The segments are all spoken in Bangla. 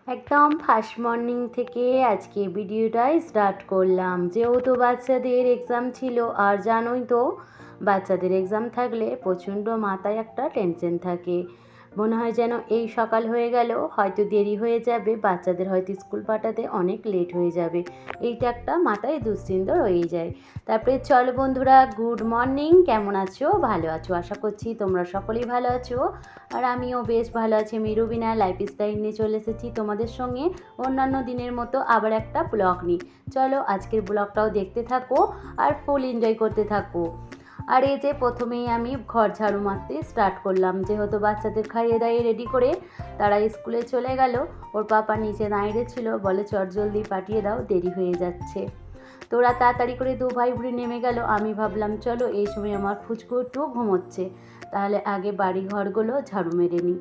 একদম ফার্স্ট মর্নিং থেকে আজকে ভিডিওটাই স্টার্ট করলাম। যেহেতু বাচ্চাদের এক্সাম ছিল, আর জানোই তো বাচ্চাদের এক্সাম থাকলে প্রচণ্ড মাথায় একটা টেনশন থাকে। মনে হয় যেন এই সকাল হয়ে গেল, হয়তো দেরি হয়ে যাবে, বাচ্চাদের হয়তো স্কুল পাঠাতে অনেক লেট হয়ে যাবে। এইটা একটা মাথায় দুশ্চিন্তা রয়েই যায়। তারপরে চলো বন্ধুরা, গুড মর্নিং। কেমন আছো? ভালো আছো? আশা করছি তোমরা সকলেই ভালো আছো, আর আমিও বেশ ভালো আছি। আমি রুবিনা লাইফস্টাইল নিয়ে চলে এসেছি তোমাদের সঙ্গে অন্যান্য দিনের মতো আবার একটা ব্লগ নিয়ে। চলো আজকের ব্লগটাও দেখতে থাকো আর ফুল এনজয় করতে থাকো। আর এই যে প্রথমেই আমি ঘর ঝাড়ু মারতে স্টার্ট করলাম, যেহেতু বাচ্চাদের খাইয়ে দাইয়ে রেডি করে তারা স্কুলে চলে গেল। ওর পাপা নিচে দাঁড়িয়ে ছিল, বলে চট জলদি পাঠিয়ে দাও, দেরি হয়ে যাচ্ছে। তো ওরা তাড়াতাড়ি করে দু ভাই বুড়ি নেমে গেল। আমি ভাবলাম চলো এই সময় আমার ফুচকু একটু ঘুমোচ্ছে, তাহলে আগে বাড়ি ঘরগুলো ঝাড়ু মেরে নিই।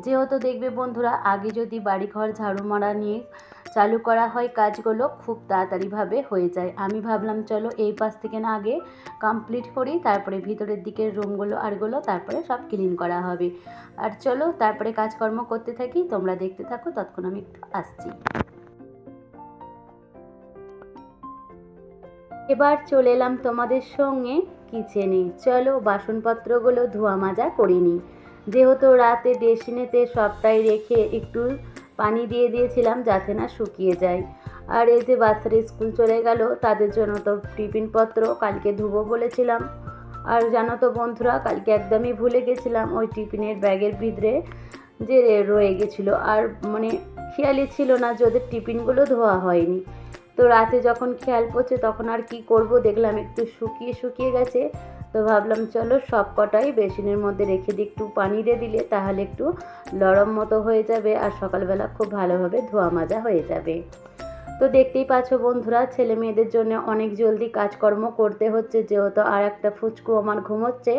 যেহেতু দেখবে বন্ধুরা, আগে যদি বাড়ি ঘর ঝাড়ু মারা নিয়ে চালু করা হয় কাজগুলো খুব তাড়াতাড়িভাবে হয়ে যায়। আমি ভাবলাম চলো এই পাশ থেকে না আগে কমপ্লিট করি, তারপরে ভিতরের দিকের রুমগুলো আরগুলো তারপরে সব ক্লিন করা হবে। আর চলো তারপরে কাজকর্ম করতে থাকি, তোমরা দেখতে থাকো, ততক্ষণ আমি একটু আসছি। এবার চলে এলাম তোমাদের সঙ্গে কিচেনে। চলো বাসনপত্রগুলো ধোয়া মাজা করে নিই। যেহেতু রাতে ড্রেসিনেতে সবটাই রেখে একটু পানি দিয়ে দিয়েছিলাম যাতে না শুকিয়ে যায়। আর এই যে বাচ্চারা স্কুল চলে গেল, তাদের জন্য তো টিফিনপত্র কালকে ধুবো বলেছিলাম। আর জানো তো বন্ধুরা, কালকে একদমই ভুলে গেছিলাম, ওই টিফিনের ব্যাগের ভিতরে যে রয়ে গেছিলো, আর মানে খেয়ালই ছিল না যে ওদের টিফিনগুলো ধোয়া হয়নি। তো রাতে যখন খেয়াল পড়ছে তখন আর কি করব, দেখলাম একটু শুকিয়ে শুকিয়ে গেছে। তো ভাবলাম চলো সব কটাই বেসিনের মধ্যে রেখে দিই, একটু পানি দিয়ে দিলে তাহলে একটু নরম মতো হয়ে যাবে, আর সকালবেলা খুব ভালোভাবে ধোয়া মাজা হয়ে যাবে। তো দেখতেই পাচ্ছ বন্ধুরা, ছেলে মেয়েদের জন্য অনেক জলদি কাজকর্ম করতে হচ্ছে, যেহেতু আর একটা ফুচকু আমার ঘুমোচ্ছে।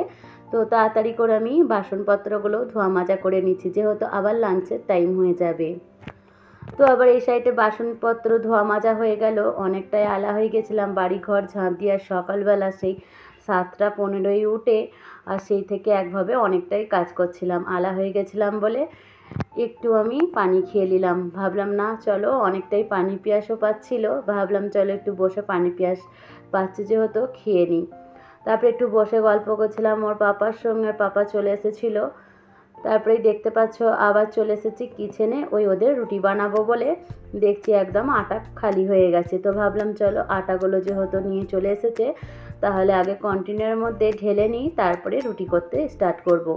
তো তাড়াতাড়ি করে আমি বাসনপত্রগুলো ধোয়া মাজা করে নিচ্ছি, যেহেতু আবার লাঞ্চের টাইম হয়ে যাবে। তো আবার এই সাইডে বাসনপত্র ধোয়া মাজা হয়ে গেল, অনেকটাই আলা হয়ে গেছিলাম বাড়ি ঘর ঝাঁট দিয়ে। আর সকালবেলা সেই 7টা 15 উঠে আর সেই থেকে একভাবে অনেকটাই কাজ করছিলাম, আলা হয়ে গেছিলাম বলে একটু আমি পানি খেয়ে নিলাম। ভাবলাম না চলো, অনেকটাই পানি পিয়াসও পাচ্ছিল, ভাবলাম চলো একটু বসে পানি পিয়াস পাচ্ছি যেহেতু খেয়ে নিই। তারপরে একটু বসে গল্প করছিলাম ওর পাপার সঙ্গে, পাপা চলে এসেছিলো। তারপরেই দেখতে পাচ্ছ আবার চলে এসেছি কিচেনে, ওই ওদের রুটি বানাবো বলে দেখছি একদম আটা খালি হয়ে গেছে। তো ভাবলাম চলো আটাগুলো যেহেতু নিয়ে চলে এসেছে, তাহলে আগে কন্টেনারের মধ্যে ঢেলে নিই, তারপরে রুটি করতে স্টার্ট করব।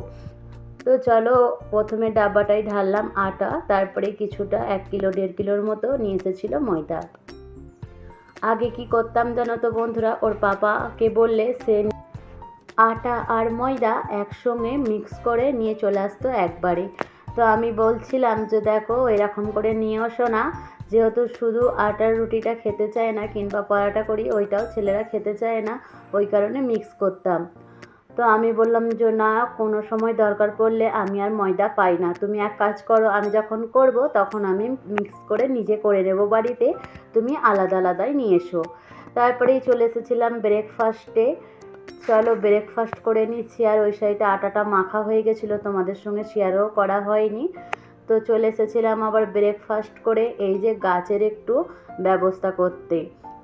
তো চলো প্রথমে ডাব্বাটাই ঢাললাম আটা, তারপরে কিছুটা 1 কিলো 1.5 কিলোর মতো নিয়ে এসেছিলো ময়দা। আগে কি করতাম জানো তো বন্ধুরা, ওর পাপাকে বললে সে আটা আর ময়দা একসঙ্গে মিক্স করে নিয়ে চলে আসতো একবারে। তো আমি বলছিলাম যে দেখো এরকম করে নিয়ে আসো না, যেহেতু শুধু আটার রুটিটা খেতে চায় না, কিংবা পরোটা করি ওইটাও ছেলেরা খেতে চায় না, ওই কারণে মিক্স করতাম। তো আমি বললাম যে না, কোনো সময় দরকার পড়লে আমি আর ময়দা পাই না, তুমি এক কাজ করো, আমি যখন করব তখন আমি মিক্স করে নিজে করে নেব বাড়িতে, তুমি আলাদা আলাদাই নিয়ে এসো। তারপরেই চলে এসেছিলাম ব্রেকফাস্টে। চলো ব্রেকফাস্ট করে নিচ্ছি। আর ওই সাইডে আটাটা মাখা হয়ে গেছিলো, তোমাদের সঙ্গে শেয়ারও করা হয়নি। তো চলে এসেছিলাম আবার ব্রেকফাস্ট করে এই যে গাছের একটু ব্যবস্থা করতে।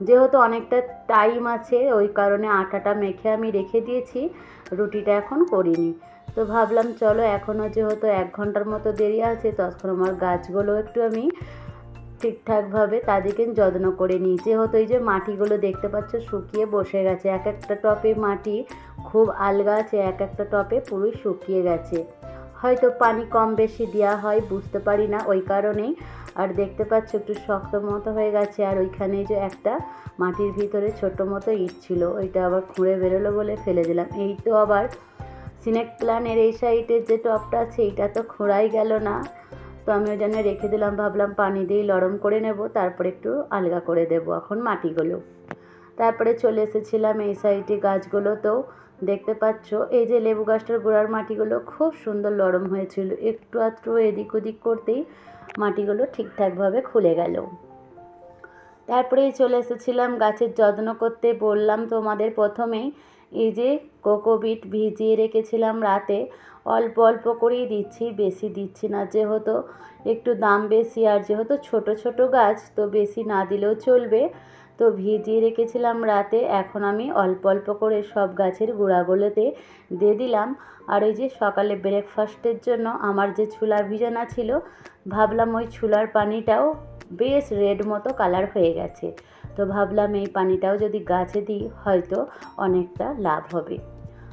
যেহেতু অনেকটা টাইম আছে ওই কারণে আটাটা মেখে আমি রেখে দিয়েছি, রুটিটা এখন করিনি। তো ভাবলাম চলো এখনও যেহেতু 1 ঘন্টার মতো দেরি আছে, তখন আমার গাছগুলো একটু আমি ঠিকঠাকভাবে তাদেরকে যত্ন করে নিই। যেহেতু এই যে মাটিগুলো দেখতে পাচ্ছ শুকিয়ে বসে গেছে, এক একটা টপে মাটি খুব আলগা আছে, এক একটা টপে পুরোই শুকিয়ে গেছে, হয়তো পানি কম বেশি দেওয়া হয় বুঝতে পারি না, ওই কারণেই। আর দেখতে পাচ্ছ একটু শক্ত মতো হয়ে গেছে। আর ওইখানে যে একটা মাটির ভিতরে ছোট মতো ইট ছিল, ওইটা আবার খুঁড়ে বেরোলো বলে ফেলে দিলাম। এই তো আবার স্নেক প্ল্যানের এই সাইডের যে টপটা আছে এইটা তো খোঁড়াই গেল না, তো আমি ওই জন্য রেখে দিলাম, ভাবলাম পানি দিয়ে নরম করে নেব, তারপরে একটু আলগা করে দেবো এখন মাটিগুলো। তারপরে চলে এসেছিলাম এই সাইডে গাছগুলোতেও। দেখতে পাচ্ছ এই যে লেবু গাছটার গোড়ার মাটিগুলো খুব সুন্দর নরম হয়েছিল, একটু আধটু এদিক ওদিক করতেই মাটিগুলো ঠিকঠাকভাবে খুলে গেল। তারপরেই চলে এসেছিলাম গাছের যত্ন করতে। বললাম তোমাদের প্রথমেই, এই যে কোকোপিট ভিজিয়ে রেখেছিলাম রাতে, অল্প অল্প করেই দিচ্ছি, বেশি দিচ্ছি না, যেহেতু একটু দাম বেশি আর যেহেতু ছোট ছোট গাছ তো বেশি না দিলেও চলবে। তো ভিজিয়ে রেখেছিলাম রাতে, এখন আমি অল্প অল্প করে সব গাছের গোড়াগুলোতে দিয়ে দিলাম। আর ওই যে সকালে ব্রেকফাস্টের জন্য আমার যে ছোলা ভিজানো ছিল, ভাবলাম ওই ছোলার পানিটাও বেশ রেড মতো কালার হয়ে গেছে, তো ভাবলাম এই পানিটাও যদি গাছে দিই হয়তো অনেকটা লাভ হবে।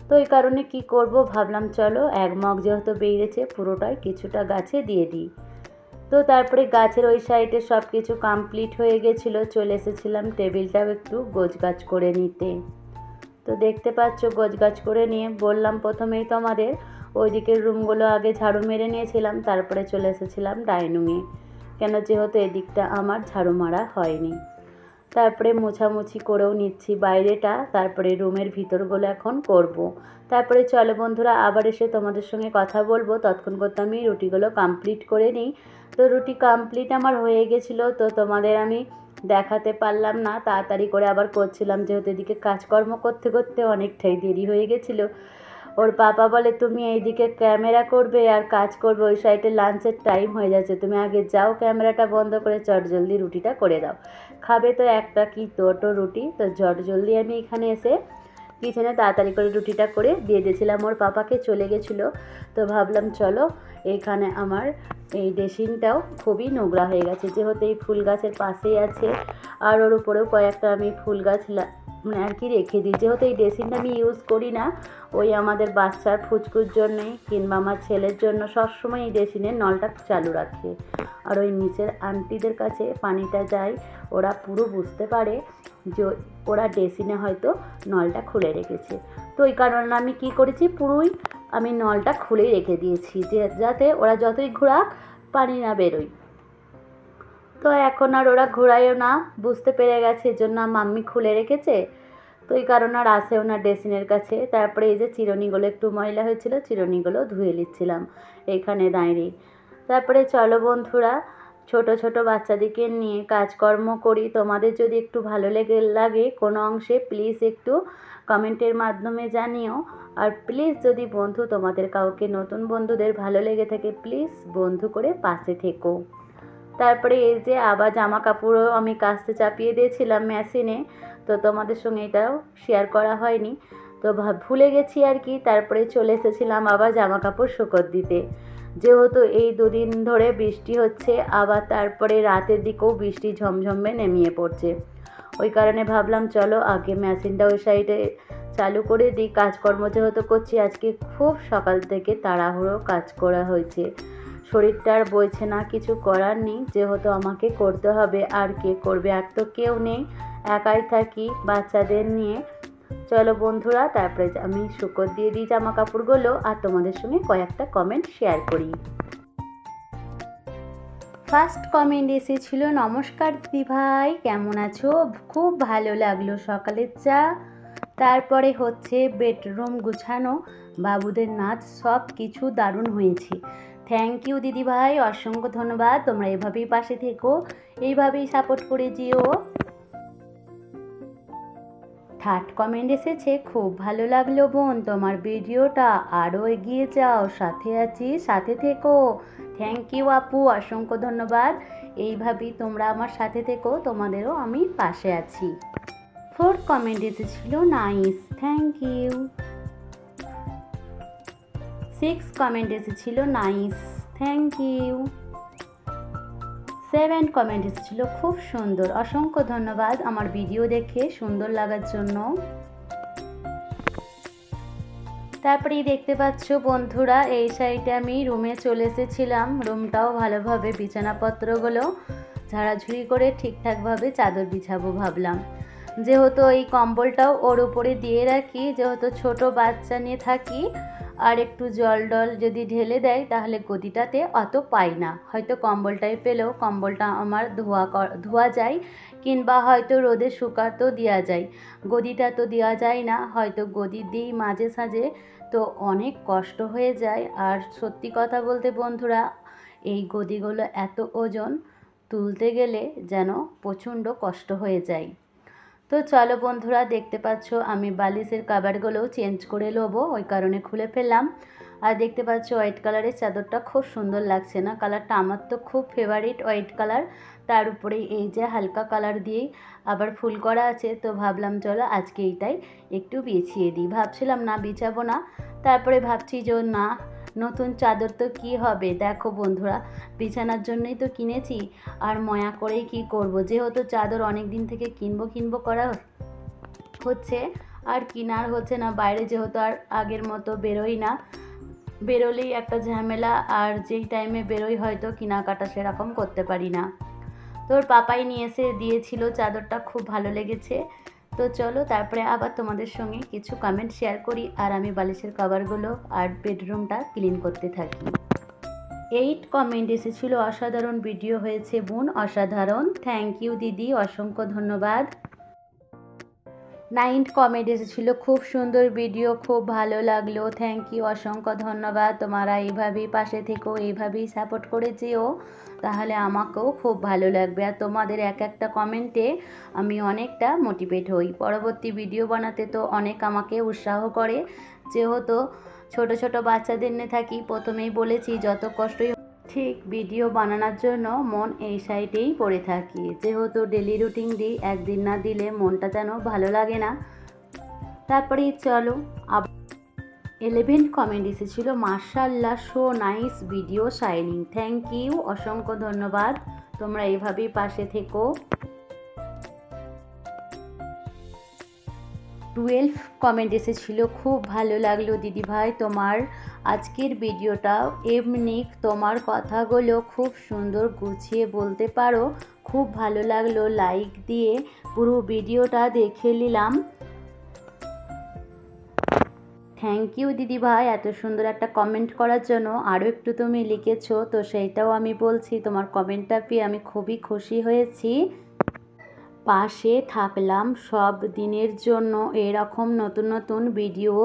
তো এই কারণে কি করব, ভাবলাম চলো 1 মগ যেহেতু বেরিয়েছে পুরোটাই কিছুটা গাছে দিয়ে দিই। তো তারপরে গাছের ওই সাইডে সব কিছু কমপ্লিট হয়ে গেছিলো, চলে এসেছিলাম টেবিলটাও একটু গোছগাছ করে নিতে। তো দেখতে পাচ্ছ গোছগাছ করে নিয়ে বললাম প্রথমেই তোমাদের ওই দিকের রুমগুলো আগে ঝাড়ু মেরে নিয়েছিলাম, তারপরে চলে এসেছিলাম ডাইনিংয়ে, কেন যেহেতু এদিকটা আমার ঝাড়ু মারা হয়নি। তারপরে মোছামুছি করেও নিচ্ছি বাইরেটা, তারপরে রুমের ভিতরগুলো এখন করব। তারপরে চলো বন্ধুরা আবার এসে তোমাদের সঙ্গে কথা বলবো, ততক্ষণ করতে আমি রুটিগুলো কমপ্লিট করে নিই। তো রুটি কমপ্লিট আমার হয়ে গেছিলো, তো তোমাদের আমি দেখাতে পারলাম না, তাড়াতাড়ি করে আবার করছিলাম, যেহেতু এদিকে কাজকর্ম করতে করতে অনেকটাই দেরি হয়ে গেছিলো। ওর পাপা বলে তুমি এইদিকে ক্যামেরা করবে আর কাজ করবে, ওই সাইডে লাঞ্চের টাইম হয়ে যাচ্ছে, তুমি আগে যাও ক্যামেরাটা বন্ধ করে জলদি রুটিটা করে দাও। খাবে তো একটা কি দুটো রুটি, তো জলদি আমি এখানে এসে কিচেনে তাড়াতাড়ি করে রুটিটা করে দিয়ে দিয়েছিলাম, ওর পাপাকে চলে গেছিলো। তো ভাবলাম চলো, এখানে আমার এই ড্রেসিংটাও খুবই নোংরা হয়ে গেছে, যেহেতু এই ফুল গাছের পাশেই আছে আর ওর উপরেও কয়েকটা আমি ফুল গাছ মানে আর কি রেখে দিই, যেহেতু এই ড্রেসিংটা আমি ইউজ করি না, ওই আমাদের বাচ্চার ফুচকুর জন্যে কিংবা আমার ছেলের জন্য সবসময় এই ড্রেসিংয়ের নলটা চালু রাখে। আর ওই নিচের আন্টিদের কাছে পানিটা যায়, ওরা পুরো বুঝতে পারে যে ওরা ড্রেসিংয়ে হয়তো নলটা খুলে রেখেছে। তো ওই কারণে আমি কি করেছি, পুরোই আমি নলটা খুলেই রেখে দিয়েছি, যে যাতে ওরা যতই ঘোরাক পানি না বেরোয়। তো এখন আর ওরা ঘোরায়ও না, বুঝতে পেরে গেছে, এজন্য মাম্মি খুলে রেখেছে, তো এই কারণে আর আসেও না ড্রেসিংয়ের কাছে। তারপরে এই যে চিরুনিগুলো একটু ময়লা হয়েছিল, চিরুনিগুলো ধুয়ে নিচ্ছিলাম এইখানে দাঁড়িয়ে। তারপরে চলো বন্ধুরা ছোট ছোট বাচ্চাদেরকে নিয়ে কাজকর্ম করি, তোমাদের যদি একটু ভালো লাগে কোনো অংশে প্লিজ একটু কমেন্টের মাধ্যমে জানিও। আর প্লিজ যদি বন্ধু তোমাদের কাউকে নতুন বন্ধুদের ভালো লেগে থাকে প্লিজ বন্ধু করে পাশে থেকো। তারপরে এই যে আবার জামা কাপড়ও আমি কাচতে চাপিয়ে দিয়েছিলাম মেশিনে, তো তোমাদের সঙ্গে এটাও শেয়ার করা হয়নি, তো ভুলে গেছি আর কি। তারপরে চলে এসেছিলাম আবার জামা কাপড় শুকোতে দিতে, যেহেতু এই 2 দিন ধরে বৃষ্টি হচ্ছে, আবার তারপরে রাতের দিকেও বৃষ্টি ঝমঝমে নেমে পড়ছে, ওই কারণে ভাবলাম চলো আগে মেশিনটা ওই সাইডে চালু করে দিই। কাজকর্ম যেহেতু করছি আজকে খুব সকাল থেকে তাড়াহুড়ো কাজ করা হয়েছে, শরীরটা আর বইছে না, কিছু করার নেই, যেহেতু আমাকে করতে হবে, আর কে করবে, আর তো কেউ নেই, একাই থাকি বাচ্চাদের নিয়ে। চলো বন্ধুরা তারপরে আমি শুকোতে দিয়ে দিই জামা কাপড়গুলো আর তোমাদের সঙ্গে কয়েকটা কমেন্ট শেয়ার করি। ফার্স্ট কমেন্ট এসেছিল, নমস্কার দিদিভাই কেমন আছো, খুব ভালো লাগলো সকালের চা, তারপরে হচ্ছে বেডরুম গুছানো, বাবুদের নাচ, সব কিছু দারুণ হয়েছে। থ্যাংক ইউ দিদিভাই, অসংখ্য ধন্যবাদ, তোমরা এভাবেই পাশে থেকো, এইভাবেই সাপোর্ট করে যেও। থার্ড কমেন্ট এসেছে, খুব ভালো লাগলো বোন তোমার ভিডিওটা, আরও এগিয়ে যাও, সাথে আছি, সাথে থেকো। থ্যাংক ইউ আপু, অসংখ্য ধন্যবাদ, এইভাবেই তোমরা আমার সাথে থেকো, তোমাদেরও আমি পাশে আছি। ফোর্থ কমেন্ট এসেছিল, নাইস, থ্যাংক ইউ। 6 কমেন্ট এসেছিল, নাইস, থ্যাংক ইউ। 7 কমেন্ট এসেছিল, খুব সুন্দর, অসংখ্য ধন্যবাদ আমার ভিডিও দেখে সুন্দর লাগার জন্য। তারপরেই দেখতে পাচ্ছ বন্ধুরা এই সাইডে আমি রুমে চলে এসেছিলাম, রুমটাও ভালোভাবে বিছানাপত্রগুলো ঝাড়াঝুড়ি করে ঠিকঠাকভাবে চাদর বিছাবো ভাবলাম, যেহেতু এই কম্বলটাও ওর উপরে দিয়ে রাখি, যেহেতু ছোট বাচ্চা নিয়ে থাকি, আর একটু জল যদি ঢেলে দেয় তাহলে গদিটাতে অত পাই না, হয়তো কম্বলটাই পেলেও কম্বলটা আমার ধোয়া যায়, কিংবা হয়তো রোদে শুকাতেও দেওয়া যায়, গদিটা তো দেওয়া যায় না, হয়তো গদি দিই মাঝে সাঝে, তো অনেক কষ্ট হয়ে যায়। আর সত্যি কথা বলতে বন্ধুরা এই গদিগুলো এত ওজন, তুলতে গেলে যেন প্রচণ্ড কষ্ট হয়ে যায়। তো চলো বন্ধুরা, দেখতে পাচ্ছ আমি বালিশের কভারগুলোও চেঞ্জ করে নেবো, ওই কারণে খুলে ফেললাম। আর দেখতে পাচ্ছ হোয়াইট কালারের চাদরটা খুব সুন্দর লাগছে না? কালারটা আমার তো খুব ফেভারিট হোয়াইট কালার। তার উপরে এই যে হালকা কালার দিয়েই আবার ফুল করা আছে, তো ভাবলাম চলো আজকে এইটাই একটু বিছিয়ে দিই। ভাবছিলাম না বিছাবো না, তারপরে ভাবছি যে না, নতুন চাদর তো কি হবে। দেখো বন্ধুরা, বিছানার জন্যই তো কিনেছি, আর ময়া করেই কি করব, যেহেতু চাদর অনেক দিন থেকে কিনবো করা হচ্ছে, আর কিনার হচ্ছে না। বাইরে যেহেতু আর আগের মতো বেরোই না, বেরোলেই একটা ঝামেলা, আর যেই টাইমে বেরোই হয়তো কেনাকাটা সেরকম করতে পারি না। তোর পাপাই নিয়ে এসে দিয়েছিল চাদরটা, খুব ভালো লেগেছে। তো চলো তারপরে আবার তোমাদের সঙ্গে কিছু কমেন্ট শেয়ার করি, আর আমি বালিশের কভারগুলো আর বেডরুমটা ক্লিন করতে থাকি। 8 কমেন্ট এসেছিল, অসাধারণ ভিডিও হয়েছে বোন, অসাধারণ। থ্যাংক ইউ দিদি, অসংখ্য ধন্যবাদ। 9 কমেন্ট এসেছিল, খুব সুন্দর ভিডিও, খুব ভালো লাগলো। থ্যাংক ইউ, অসংখ্য ধন্যবাদ। তোমরা এইভাবেই পাশে থেকো, এইভাবেই সাপোর্ট করে যেও, তাহলে আমাকেও খুব ভালো লাগবে। আর তোমাদের এক একটা কমেন্টে আমি অনেকটা মোটিভেট হই পরবর্তী ভিডিও বানাতে। তো অনেক আমাকে উৎসাহ করে, যেহেতু ছোট ছোট বাচ্চাদের নিয়ে থাকি। প্রথমেই বলেছি যত কষ্টই ঠিক ভিডিও বানানোর জন্য মন এই সাইডেই পড়ে থাকি, যেহেতু ডেলি রুটিন দিই, একদিন না দিলে মনটা যেন ভালো লাগে না। তারপরে চলো 11 কমেন্ট এসেছিল, মাশাআল্লাহ so nice video shining. Thank you, অসংখ্য ধন্যবাদ। তোমরা এইভাবেই পাশে থেকো। 12 কমেন্ট এসেছিল, খুব ভালো লাগলো দিদিভাই তোমার আজকের ভিডিওটা। এমনি তোমার কথাগুলো খুব সুন্দর গুছিয়ে বলতে পারো, খুব ভালো লাগলো। লাইক দিয়ে পুরো ভিডিওটা দেখে নিলাম। থ্যাংক ইউ দিদিভাই এত সুন্দর একটা কমেন্ট করার জন্য। আরও একটু তুমি লিখেছো, তো সেইটাও আমি বলছি। তোমার কমেন্টটা পেয়ে আমি খুবই খুশি হয়েছি। পাশে থাকলাম সব দিনের জন্য, এরকম নতুন নতুন ভিডিও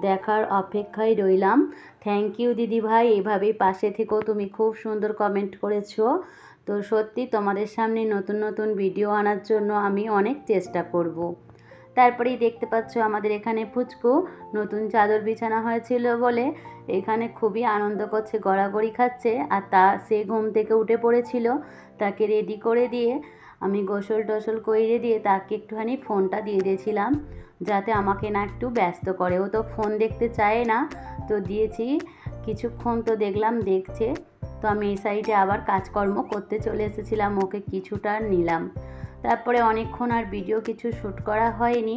দেখার অপেক্ষায় রইলাম। থ্যাংক ইউ দিদিভাই, এভাবেই পাশে থেকো। তুমি খুব সুন্দর কমেন্ট করেছো। তো সত্যি তোমাদের সামনে নতুন নতুন ভিডিও আনার জন্য আমি অনেক চেষ্টা করব। তারপরেই দেখতে পাচ্ছ আমাদের এখানে পুচকু নতুন চাদর বিছানা হয়েছিল বলে এখানে খুবই আনন্দ করছে, গড়াগড়ি খাচ্ছে। আর সে ঘুম থেকে উঠে পড়েছিল, তাকে রেডি করে দিয়ে আমি গোসল টোসল করিয়ে দিয়ে তাকে একটুখানি ফোনটা দিয়ে দিয়েছিলাম, যাতে আমাকে না একটু ব্যস্ত করে। ও তো ফোন দেখতে চায় না, তো দিয়েছি কিছুক্ষণ। তো দেখলাম দেখছে, তো আমি এই সাইডে আবার কাজকর্ম করতে চলে এসেছিলাম, ওকে কিছুটা নিলাম। তারপরে অনেকক্ষণ আর ভিডিও কিছু শ্যুট করা হয়নি,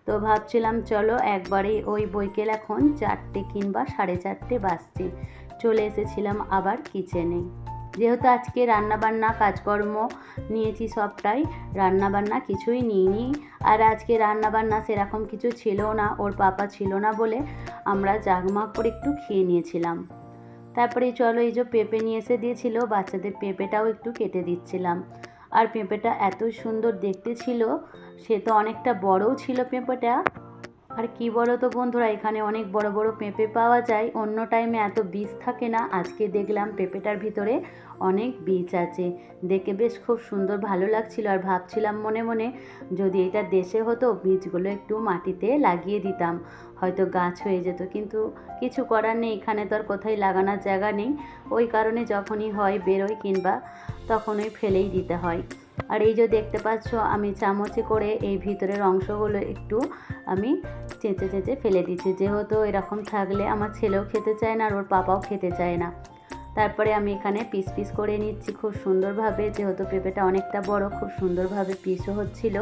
তো ভাবছিলাম চলো একবারে ওই বৈকাল এখন 4টে কিংবা 4:30 বাজছে, চলে এসেছিলাম আবার কিচেনে। যেহেতু আজকে রান্নাবান্না কাজকর্ম নিয়েছি সবটাই, রান্নাবান্না কিছুই নিইনি। আর আজকে রান্নাবান্না সেরকম কিছু ছিল না, ওর পাপা ছিল না বলে আমরা জাগমাগ করে একটু খেয়ে নিয়েছিলাম। তারপরে চলো এই যে পেঁপে নিয়ে এসে দিয়েছিল, বাচ্চাদের পেঁপেটাও একটু কেটে দিচ্ছিলাম। আর পেঁপেটা এত সুন্দর দেখতে ছিল, সে তো অনেকটা বড়ও ছিল পেঁপেটা। আর কি বলো তো বন্ধুরা, এখানে অনেক বড় বড় পেঁপে পাওয়া যায়, অন্য টাইমে এত বীজ থাকে না। আজকে দেখলাম পেঁপেটার ভিতরে অনেক বীজ আছে, দেখে বেশ খুব সুন্দর ভালো লাগছিল। আর ভাবছিলাম মনে মনে, যদি এটা দেশে হতো বীজগুলো একটু মাটিতে লাগিয়ে দিতাম, হয়তো গাছ হয়ে যেত। কিন্তু কিছু করার নেই, এখানে তো আর কোথায় লাগানোর জায়গা নেই, ওই কারণে যখনই হয় বেরোয় কিংবা তখনই ফেলেই দিতে হয়। আর এই যে দেখতে পাচ্ছ আমি চামচে করে এই ভিতরের অংশগুলো একটু আমি চেঁচে চেঁচে ফেলে দিচ্ছি, যেহেতু এরকম থাকলে আমার ছেলেও খেতে চায় না আর ওর পাপাও খেতে চায় না। তারপরে আমি এখানে পিস পিস করে নিচ্ছি খুব সুন্দরভাবে, যেহেতু পেঁপেটা অনেকটা বড়, খুব সুন্দরভাবে পিসও হচ্ছিল।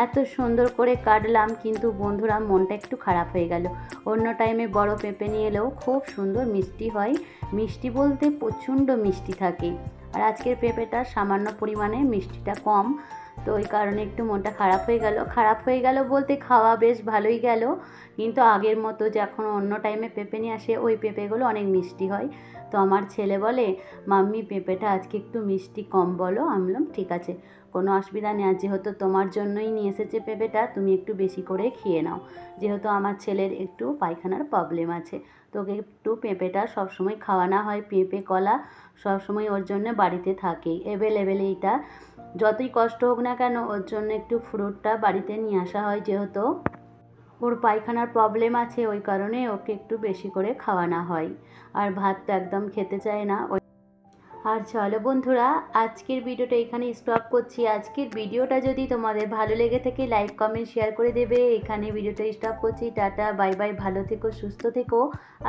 এত সুন্দর করে কাটলাম, কিন্তু বন্ধুরা মনটা একটু খারাপ হয়ে গেল। অন্য টাইমে বড় পেঁপে নিয়ে এলেও খুব সুন্দর মিষ্টি হয়, মিষ্টি বলতে প্রচণ্ড মিষ্টি থাকে। আর আজকের পেঁপেটা সামান্য পরিমাণে মিষ্টিটা কম, তো ওই কারণে একটু মনটা খারাপ হয়ে গেল। খারাপ হয়ে গেল বলতে খাওয়া বেশ ভালোই গেল, কিন্তু আগের মতো যখন অন্য টাইমে পেঁপে নিয়ে আসে ওই পেঁপেগুলো অনেক মিষ্টি হয়। তো আমার ছেলে বলে, মাম্মি পেঁপেটা আজকে একটু মিষ্টি কম বলো। আমি বললাম ঠিক আছে, কোনো অসুবিধা নেই। আর যেহেতু তোমার জন্যই নিয়ে এসেছে পেঁপেটা, তুমি একটু বেশি করে খেয়ে নাও। যেহেতু আমার ছেলের একটু পায়খানার প্রবলেম আছে, তোকে একটু পেঁপেটা সবসময় খাওয়ানো হয়। পেঁপে কলা সবসময় ওর জন্য বাড়িতে থাকেই অ্যাভেলেবেল। এইটা যতই কষ্ট হোক না কেন ওর জন্য একটু ফ্রুটটা বাড়িতে নিয়ে আসা হয়, যেহেতু ওর পায়খানার প্রবলেম আছে, ওই কারণে ওকে একটু বেশি করে খাওয়ানো হয়। আর ভাত তো একদম খেতে চায় না। আর চলো বন্ধুরা, আজকের ভিডিওটা এখানে স্টপ করছি। আজকের ভিডিওটা যদি তোমাদের ভালো লেগে থাকে লাইক কমেন্ট শেয়ার করে দেবে। এখানে ভিডিওটা স্টপ করছি। টাটা, বাই বাই, ভালো থেকো, সুস্থ থেকো।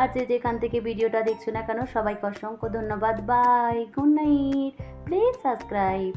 আর যেখান থেকে ভিডিওটা দেখছো না কেন সবাইকে অসংখ্য ধন্যবাদ। Bye, good night, please subscribe.